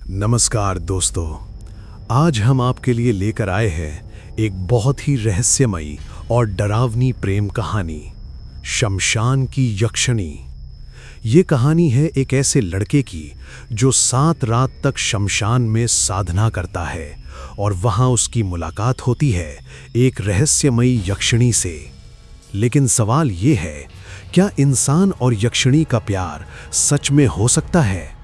नमस्कार दोस्तों। आज हम आपके लिए लेकर आए हैं एक बहुत ही रहस्यमयी और डरावनी प्रेम कहानी, शमशान की यक्षिणी। ये कहानी है एक ऐसे लड़के की जो 7 रात तक शमशान में साधना करता है और वहाँ उसकी मुलाकात होती है एक रहस्यमयी यक्षिणी से। लेकिन सवाल ये है, क्या इंसान और यक्षिणी का प्यार सच में हो सकता है,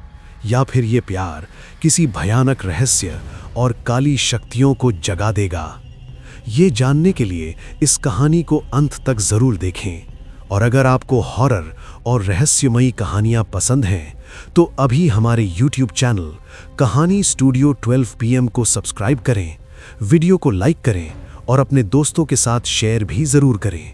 या फिर ये प्यार किसी भयानक रहस्य और काली शक्तियों को जगा देगा? ये जानने के लिए इस कहानी को अंत तक जरूर देखें। और अगर आपको हॉरर और रहस्यमयी कहानियां पसंद हैं तो अभी हमारे YouTube चैनल कहानी स्टूडियो 12 PM को सब्सक्राइब करें, वीडियो को लाइक करें और अपने दोस्तों के साथ शेयर भी जरूर करें।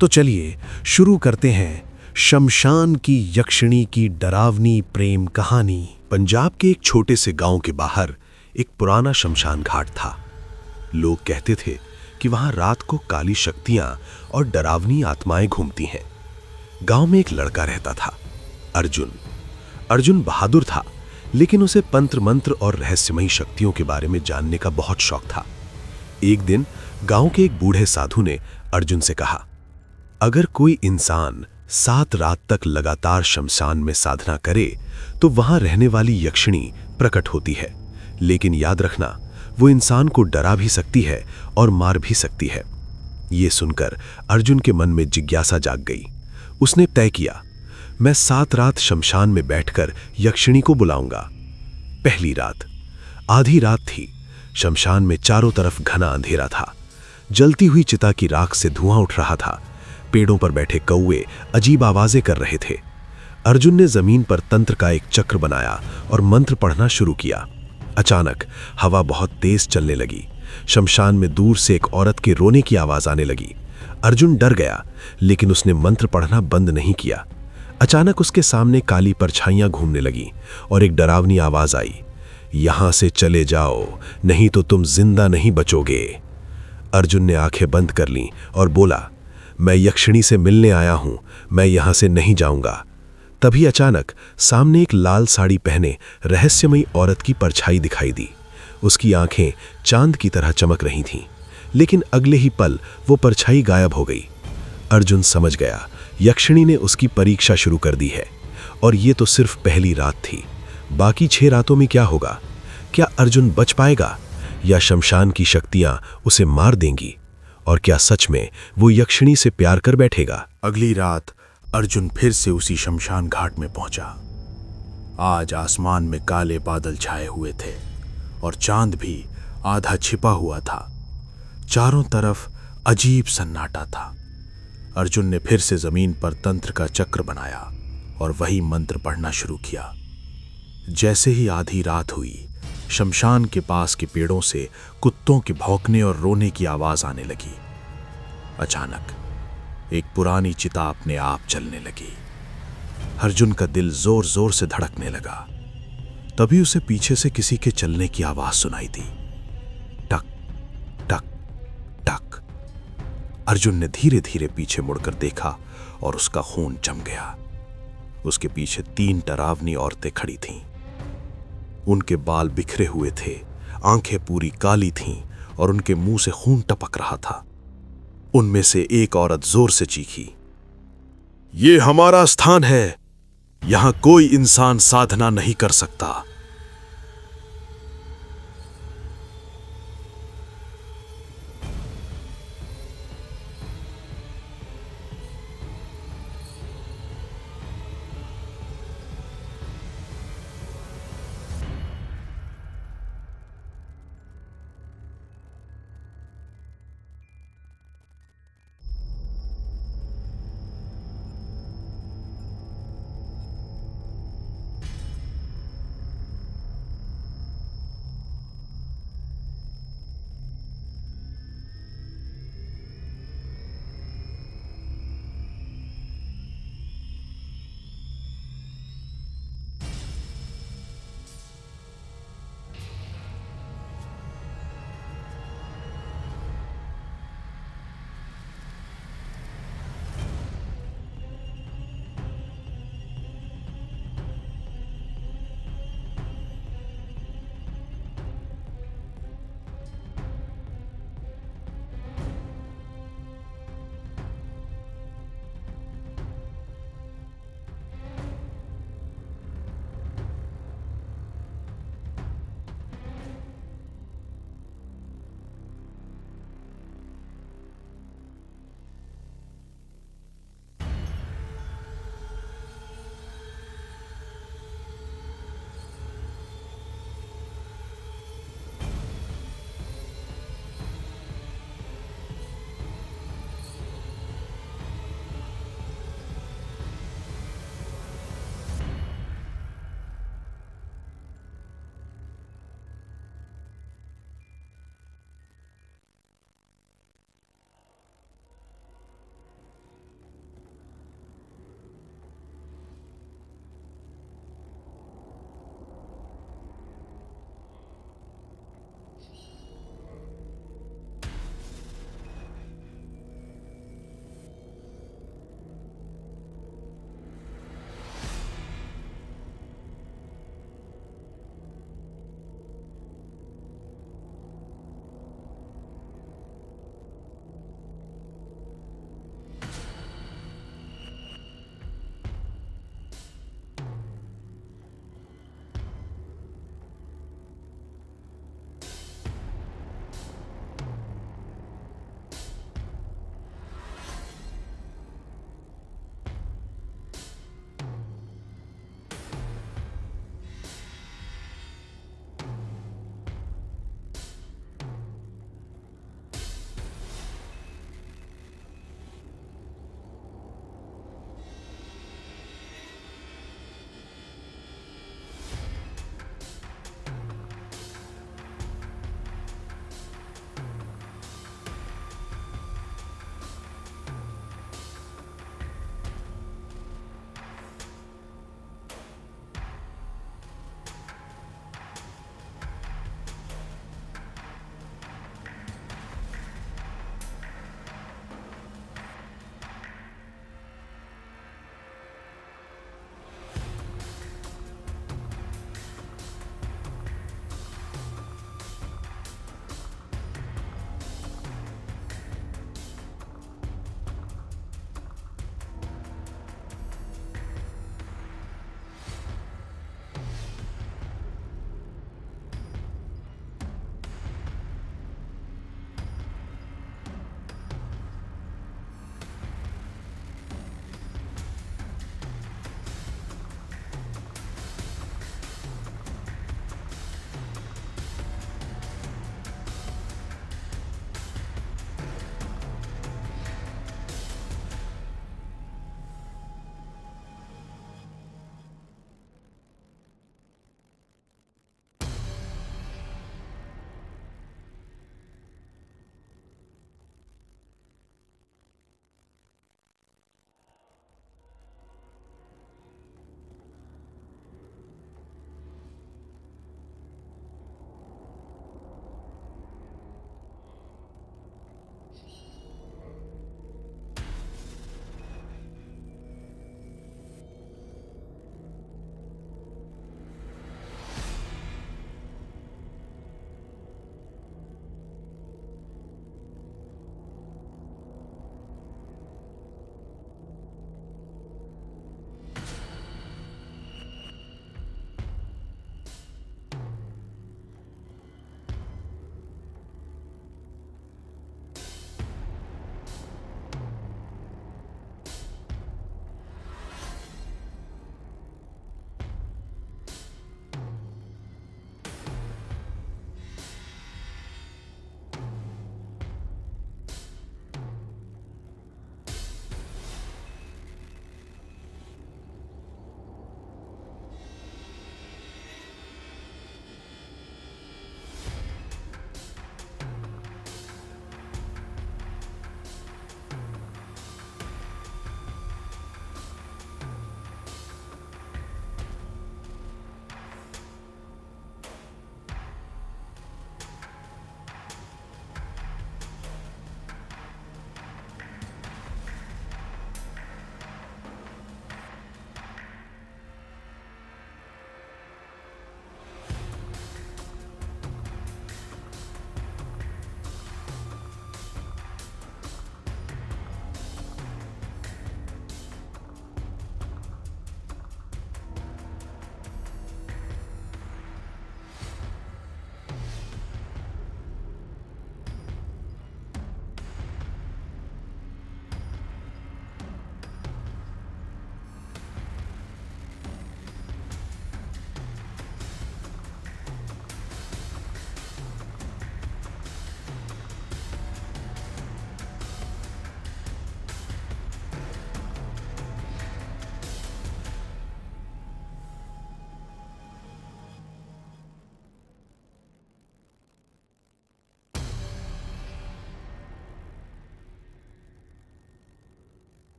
तो चलिए शुरू करते हैं शमशान की यक्षिणी की डरावनी प्रेम कहानी। पंजाब के एक छोटे से गांव के बाहर एक पुराना शमशान घाट था। लोग कहते थे कि वहां रात को काली शक्तियां और डरावनी आत्माएं घूमती हैं। गांव में एक लड़का रहता था, अर्जुन। अर्जुन बहादुर था, लेकिन उसे तंत्र मंत्र और रहस्यमयी शक्तियों के बारे में जानने का बहुत शौक था। एक दिन गांव के एक बूढ़े साधु ने अर्जुन से कहा, अगर कोई इंसान 7 रात तक लगातार शमशान में साधना करे तो वहां रहने वाली यक्षिणी प्रकट होती है। लेकिन याद रखना, वो इंसान को डरा भी सकती है और मार भी सकती है। ये सुनकर अर्जुन के मन में जिज्ञासा जाग गई। उसने तय किया, मैं 7 रात शमशान में बैठकर यक्षिणी को बुलाऊंगा। पहली रात, आधी रात थी। शमशान में चारों तरफ घना अंधेरा था। जलती हुई चिता की राख से धुआं उठ रहा था। पेड़ों पर बैठे कौवे अजीब आवाजें कर रहे थे। अर्जुन ने जमीन पर तंत्र का एक चक्र बनाया और मंत्र पढ़ना शुरू किया। अचानक हवा बहुत तेज चलने लगी। शमशान में दूर से एक औरत के रोने की आवाज आने लगी। अर्जुन डर गया, लेकिन उसने मंत्र पढ़ना बंद नहीं किया। अचानक उसके सामने काली परछाइयां घूमने लगी और एक डरावनी आवाज आई, यहां से चले जाओ, नहीं तो तुम जिंदा नहीं बचोगे। अर्जुन ने आंखें बंद कर लीं और बोला, मैं यक्षिणी से मिलने आया हूं, मैं यहां से नहीं जाऊंगा। तभी अचानक सामने एक लाल साड़ी पहने रहस्यमयी औरत की परछाई दिखाई दी। उसकी आंखें चांद की तरह चमक रही थीं, लेकिन अगले ही पल वो परछाई गायब हो गई। अर्जुन समझ गया, यक्षिणी ने उसकी परीक्षा शुरू कर दी है। और ये तो सिर्फ पहली रात थी। बाकी 6 रातों में क्या होगा? क्या अर्जुन बच पाएगा, या शमशान की शक्तियां उसे मार देंगी? और क्या सच में वो यक्षिणी से प्यार कर बैठेगा? अगली रात अर्जुन फिर से उसी शमशान घाट में पहुंचा। आज आसमान में काले बादल छाए हुए थे और चांद भी आधा छिपा हुआ था। चारों तरफ अजीब सन्नाटा था। अर्जुन ने फिर से जमीन पर तंत्र का चक्र बनाया और वही मंत्र पढ़ना शुरू किया। जैसे ही आधी रात हुई, शमशान के पास के पेड़ों से कुत्तों के भौंकने और रोने की आवाज आने लगी। अचानक एक पुरानी चिता अपने आप जलने लगी। अर्जुन का दिल जोर जोर से धड़कने लगा। तभी उसे पीछे से किसी के चलने की आवाज सुनाई दी, टक टक टक। अर्जुन ने धीरे धीरे पीछे मुड़कर देखा और उसका खून जम गया। उसके पीछे 3 डरावनी औरतें खड़ी थीं। उनके बाल बिखरे हुए थे, आंखें पूरी काली थीं और उनके मुंह से खून टपक रहा था। उनमें से एक औरत जोर से चीखी, ये हमारा स्थान है, यहां कोई इंसान साधना नहीं कर सकता।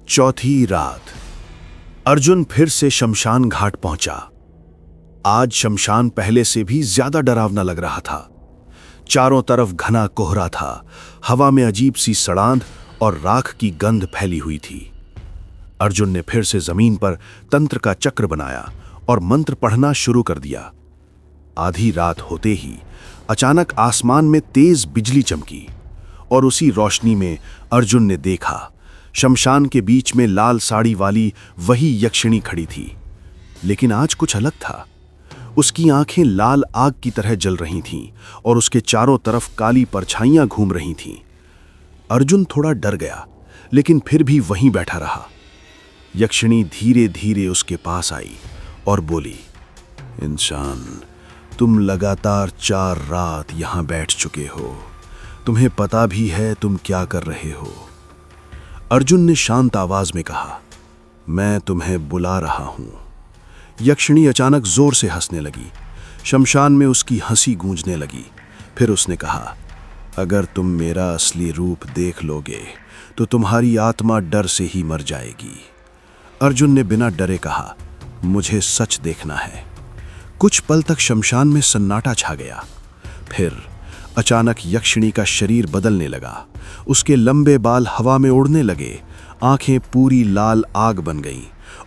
चौथी रात। अर्जुन फिर से शमशान घाट पहुंचा। आज शमशान पहले से भी ज्यादा डरावना लग रहा था। चारों तरफ घना कोहरा था, हवा में अजीब सी सड़ांध और राख की गंध फैली हुई थी। अर्जुन ने फिर से जमीन पर तंत्र का चक्र बनाया और मंत्र पढ़ना शुरू कर दिया। आधी रात होते ही अचानक आसमान में तेज बिजली चमकी और उसी रोशनी में अर्जुन ने देखा शमशान के बीच में लाल साड़ी वाली वही यक्षिणी खड़ी थी। लेकिन आज कुछ अलग था। उसकी आंखें लाल आग की तरह जल रही थीं और उसके चारों तरफ काली परछाइयां घूम रही थीं। अर्जुन थोड़ा डर गया, लेकिन फिर भी वहीं बैठा रहा। यक्षिणी धीरे धीरे उसके पास आई और बोली, इंसान, तुम लगातार 4 रात यहां बैठ चुके हो। तुम्हें पता भी है तुम क्या कर रहे हो। अर्जुन ने शांत आवाज में कहा, मैं तुम्हें बुला रहा हूं। यक्षिणी अचानक जोर से हंसने लगी। शमशान में उसकी हंसी गूंजने लगी। फिर उसने कहा, अगर तुम मेरा असली रूप देख लोगे तो तुम्हारी आत्मा डर से ही मर जाएगी। अर्जुन ने बिना डरे कहा, मुझे सच देखना है। कुछ पल तक शमशान में सन्नाटा छा गया। फिर अचानक यक्षिणी का शरीर बदलने लगा। उसके लंबे बाल हवा में उड़ने लगे, आंखें पूरी लाल आग बन गईं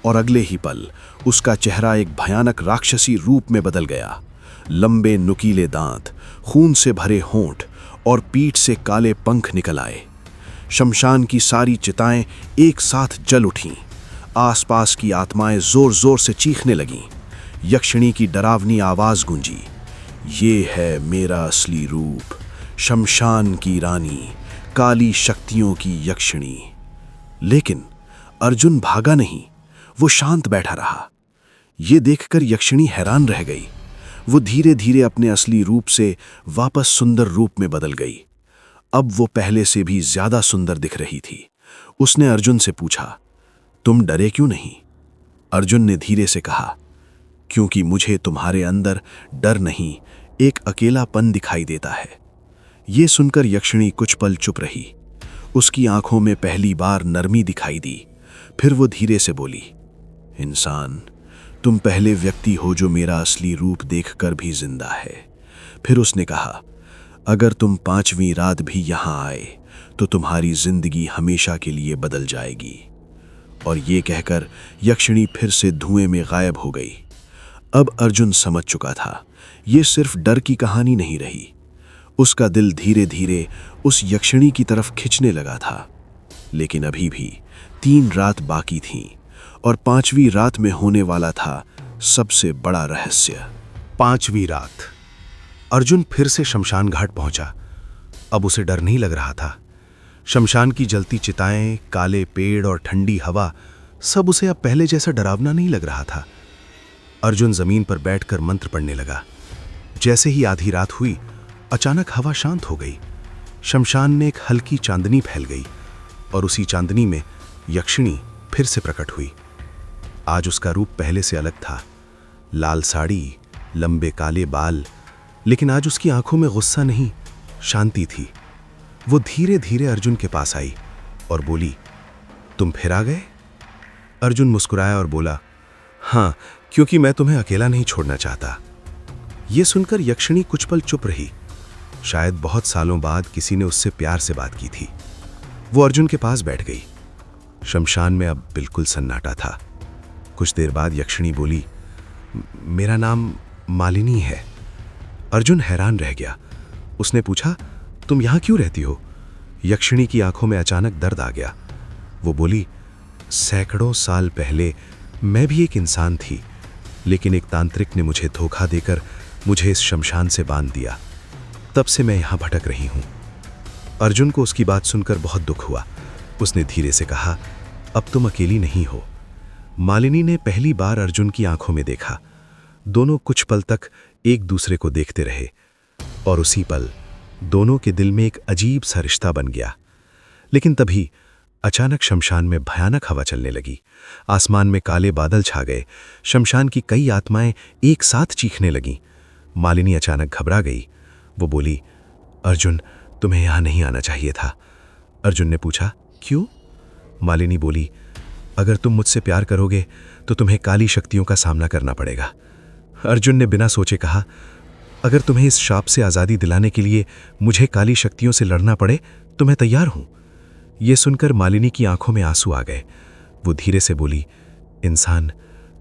और अगले ही पल उसका चेहरा एक भयानक राक्षसी रूप में बदल गया। लंबे नुकीले दांत, खून से भरे होंठ और पीठ से काले पंख निकल आए। शमशान की सारी चिताएं एक साथ जल उठीं। आसपास की आत्माएं जोर जोर से चीखने लगीं। यक्षिणी की डरावनी आवाज गूंजी, ये है मेरा असली रूप, शमशान की रानी, काली शक्तियों की यक्षिणी। लेकिन अर्जुन भागा नहीं, वो शांत बैठा रहा। ये देखकर यक्षिणी हैरान रह गई। वो धीरे धीरे अपने असली रूप से वापस सुंदर रूप में बदल गई। अब वो पहले से भी ज्यादा सुंदर दिख रही थी। उसने अर्जुन से पूछा, तुम डरे क्यों नहीं? अर्जुन ने धीरे से कहा, क्योंकि मुझे तुम्हारे अंदर डर नहीं, एक अकेलापन दिखाई देता है। ये सुनकर यक्षिणी कुछ पल चुप रही। उसकी आंखों में पहली बार नरमी दिखाई दी। फिर वो धीरे से बोली, इंसान, तुम पहले व्यक्ति हो जो मेरा असली रूप देखकर भी जिंदा है। फिर उसने कहा, अगर तुम 5वीं रात भी यहां आए तो तुम्हारी जिंदगी हमेशा के लिए बदल जाएगी। और ये कहकर यक्षिणी फिर से धुएं में गायब हो गई। अब अर्जुन समझ चुका था, ये सिर्फ डर की कहानी नहीं रही। उसका दिल धीरे धीरे उस यक्षिणी की तरफ खिंचने लगा था। लेकिन अभी भी 3 रात बाकी थीं और 5वीं रात में होने वाला था सबसे बड़ा रहस्य। 5वीं रात। अर्जुन फिर से शमशान घाट पहुंचा। अब उसे डर नहीं लग रहा था। शमशान की जलती चिताएं, काले पेड़ और ठंडी हवा, सब उसे अब पहले जैसा डरावना नहीं लग रहा था। अर्जुन जमीन पर बैठकर मंत्र पढ़ने लगा। जैसे ही आधी रात हुई, अचानक हवा शांत हो गई। शमशान में एक हल्की चांदनी फैल गई और उसी चांदनी में यक्षिणी फिर से प्रकट हुई। आज उसका रूप पहले से अलग था। लाल साड़ी, लंबे काले बाल, लेकिन आज उसकी आंखों में गुस्सा नहीं, शांति थी। वो धीरे धीरे अर्जुन के पास आई और बोली, तुम फिर आ गए? अर्जुन मुस्कुराया और बोला, हाँ, क्योंकि मैं तुम्हें अकेला नहीं छोड़ना चाहता। यह सुनकर यक्षिणी कुछ पल चुप रही। शायद बहुत सालों बाद किसी ने उससे प्यार से बात की थी। वो अर्जुन के पास बैठ गई। शमशान में अब बिल्कुल सन्नाटा था। कुछ देर बाद यक्षिणी बोली, मेरा नाम मालिनी है। अर्जुन हैरान रह गया। उसने पूछा, तुम यहां क्यों रहती हो? यक्षिणी की आंखों में अचानक दर्द आ गया। वो बोली, सैकड़ों साल पहले मैं भी एक इंसान थी, लेकिन एक तांत्रिक ने मुझे धोखा देकर मुझे इस शमशान से बांध दिया। तब से मैं यहां भटक रही हूं। अर्जुन को उसकी बात सुनकर बहुत दुख हुआ। उसने धीरे से कहा, अब तुम अकेली नहीं हो। मालिनी ने पहली बार अर्जुन की आंखों में देखा। दोनों कुछ पल तक एक दूसरे को देखते रहे और उसी पल दोनों के दिल में एक अजीब सा रिश्ता बन गया। लेकिन तभी अचानक शमशान में भयानक हवा चलने लगी। आसमान में काले बादल छा गए। शमशान की कई आत्माएं एक साथ चीखने लगीं। मालिनी अचानक घबरा गई। वो बोली, अर्जुन, तुम्हें यहां नहीं आना चाहिए था। अर्जुन ने पूछा, क्यों? मालिनी बोली, अगर तुम मुझसे प्यार करोगे तो तुम्हें काली शक्तियों का सामना करना पड़ेगा। अर्जुन ने बिना सोचे कहा, अगर तुम्हें इस शाप से आज़ादी दिलाने के लिए मुझे काली शक्तियों से लड़ना पड़े तो मैं तैयार हूं। यह सुनकर मालिनी की आंखों में आंसू आ गए। वो धीरे से बोली, इंसान,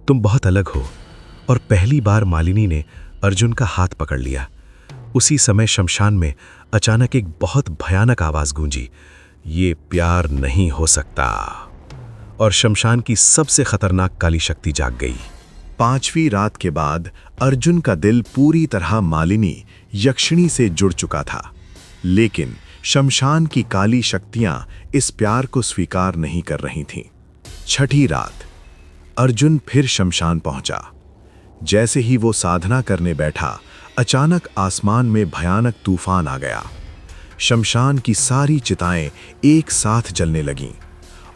तुम बहुत अलग हो। और पहली बार मालिनी ने अर्जुन का हाथ पकड़ लिया। उसी समय शमशान में अचानक एक बहुत भयानक आवाज गूंजी, ये प्यार नहीं हो सकता। और शमशान की सबसे खतरनाक काली शक्ति जाग गई। 5वीं रात के बाद अर्जुन का दिल पूरी तरह मालिनी यक्षिणी से जुड़ चुका था, लेकिन शमशान की काली शक्तियां इस प्यार को स्वीकार नहीं कर रही थीं। 6ठी रात अर्जुन फिर शमशान पहुंचा। जैसे ही वो साधना करने बैठा, अचानक आसमान में भयानक तूफान आ गया। शमशान की सारी चिताएं एक साथ जलने लगीं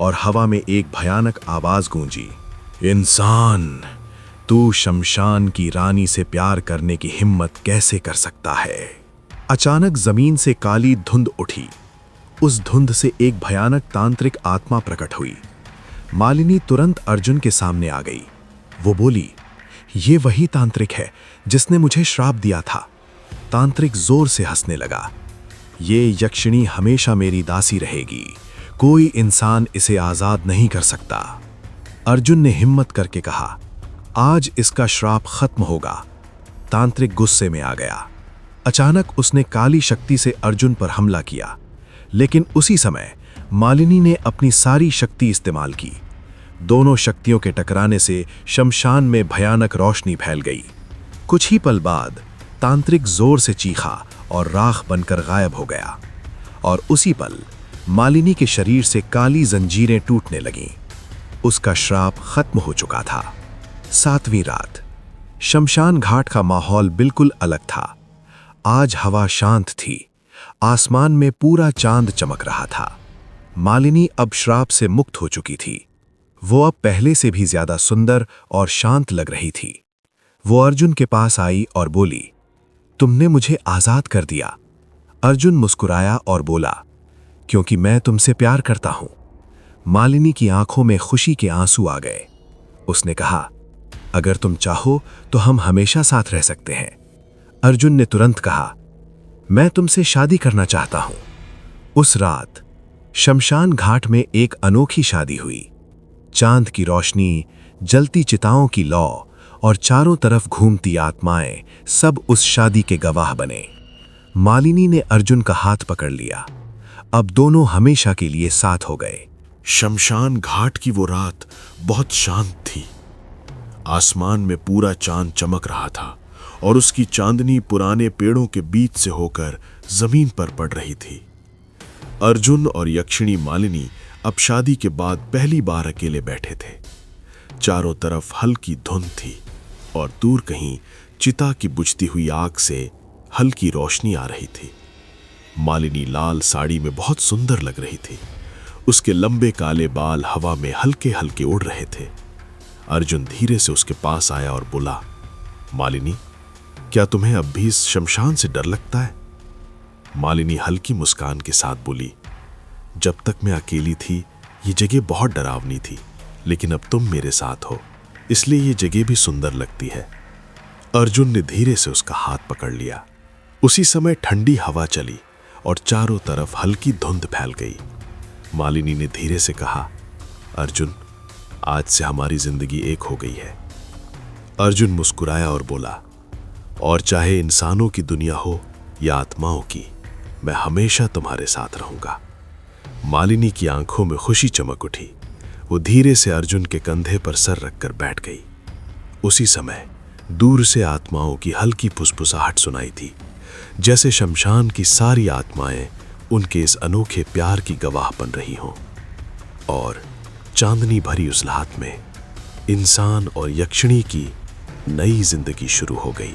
और हवा में एक भयानक आवाज गूंजी, इंसान, तू शमशान की रानी से प्यार करने की हिम्मत कैसे कर सकता है। अचानक जमीन से काली धुंध उठी। उस धुंध से एक भयानक तांत्रिक आत्मा प्रकट हुई। मालिनी तुरंत अर्जुन के सामने आ गई। वो बोली, ये वही तांत्रिक है जिसने मुझे श्राप दिया था। तांत्रिक जोर से हंसने लगा, ये यक्षिणी हमेशा मेरी दासी रहेगी, कोई इंसान इसे आजाद नहीं कर सकता। अर्जुन ने हिम्मत करके कहा, आज इसका श्राप खत्म होगा। तांत्रिक गुस्से में आ गया। अचानक उसने काली शक्ति से अर्जुन पर हमला किया, लेकिन उसी समय मालिनी ने अपनी सारी शक्ति इस्तेमाल की। दोनों शक्तियों के टकराने से शमशान में भयानक रोशनी फैल गई। कुछ ही पल बाद तांत्रिक जोर से चीखा और राख बनकर गायब हो गया, और उसी पल मालिनी के शरीर से काली जंजीरें टूटने लगीं। उसका श्राप खत्म हो चुका था। 7वीं रात शमशान घाट का माहौल बिल्कुल अलग था। आज हवा शांत थी। आसमान में पूरा चांद चमक रहा था। मालिनी अब श्राप से मुक्त हो चुकी थी। वो अब पहले से भी ज्यादा सुंदर और शांत लग रही थी। वो अर्जुन के पास आई और बोली, तुमने मुझे आजाद कर दिया। अर्जुन मुस्कुराया और बोला, क्योंकि मैं तुमसे प्यार करता हूं। मालिनी की आंखों में खुशी के आंसू आ गए। उसने कहा, अगर तुम चाहो तो हम हमेशा साथ रह सकते हैं। अर्जुन ने तुरंत कहा, मैं तुमसे शादी करना चाहता हूं। उस रात शमशान घाट में एक अनोखी शादी हुई। चांद की रोशनी, जलती चिताओं की लौ और चारों तरफ घूमती आत्माएं सब उस शादी के गवाह बने। मालिनी ने अर्जुन का हाथ पकड़ लिया। अब दोनों हमेशा के लिए साथ हो गए। शमशान घाट की वो रात बहुत शांत थी। आसमान में पूरा चांद चमक रहा था और उसकी चांदनी पुराने पेड़ों के बीच से होकर जमीन पर पड़ रही थी। अर्जुन और यक्षिणी मालिनी अब शादी के बाद पहली बार अकेले बैठे थे। चारों तरफ हल्की धुंध थी और दूर कहीं चिता की बुझती हुई आग से हल्की रोशनी आ रही थी। मालिनी लाल साड़ी में बहुत सुंदर लग रही थी। उसके लंबे काले बाल हवा में हल्के हल्के उड़ रहे थे। अर्जुन धीरे से उसके पास आया और बोला, मालिनी, क्या तुम्हें अब भी इस शमशान से डर लगता है? मालिनी हल्की मुस्कान के साथ बोली, जब तक मैं अकेली थी ये जगह बहुत डरावनी थी, लेकिन अब तुम मेरे साथ हो इसलिए ये जगह भी सुंदर लगती है। अर्जुन ने धीरे से उसका हाथ पकड़ लिया। उसी समय ठंडी हवा चली और चारों तरफ हल्की धुंध फैल गई। मालिनी ने धीरे से कहा, अर्जुन, आज से हमारी जिंदगी एक हो गई है। अर्जुन मुस्कुराया और बोला, और चाहे इंसानों की दुनिया हो या आत्माओं की, मैं हमेशा तुम्हारे साथ रहूंगा। मालिनी की आंखों में खुशी चमक उठी। वो धीरे से अर्जुन के कंधे पर सर रखकर बैठ गई। उसी समय दूर से आत्माओं की हल्की फुसफुसाहट सुनाई थी, जैसे शमशान की सारी आत्माएं उनके इस अनोखे प्यार की गवाह बन रही हों। और चांदनी भरी उस रात में इंसान और यक्षिणी की नई जिंदगी शुरू हो गई।